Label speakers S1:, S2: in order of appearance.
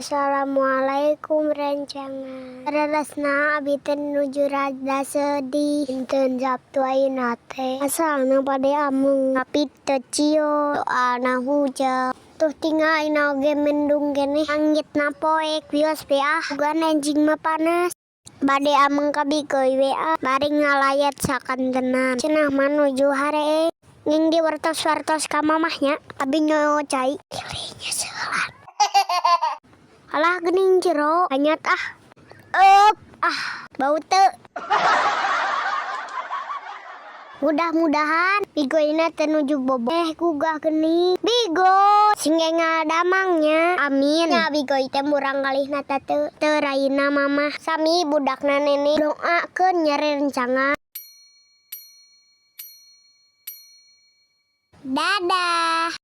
S1: Assalamualaikum rencangan. Reresna abi teh nuju rada sedih. Dinten Sabtu ayeuna teh asalna pade ameng tapi teu cio doana hujan. Tuh tinggal ayeuna oge mendung keneh langitna poek wios beah bukan enjing mah panas. Bade ameng kabikeui WA bari ngalayat sakantenan. Cenah mah nuju haree nging diwartos-wartos ka mamahnya abi nyocai pilihnya seueulan. Alah geuning jero anyat bau teu. Mudah-mudahan bigoina teu nuju bobo gugah geuning. Bigo sing ngadamangnya. Amin. Nya bigoy teh murang kalihna teu raina mamah. Sami budakna nenek doakeun nyari rencangan. Dadah.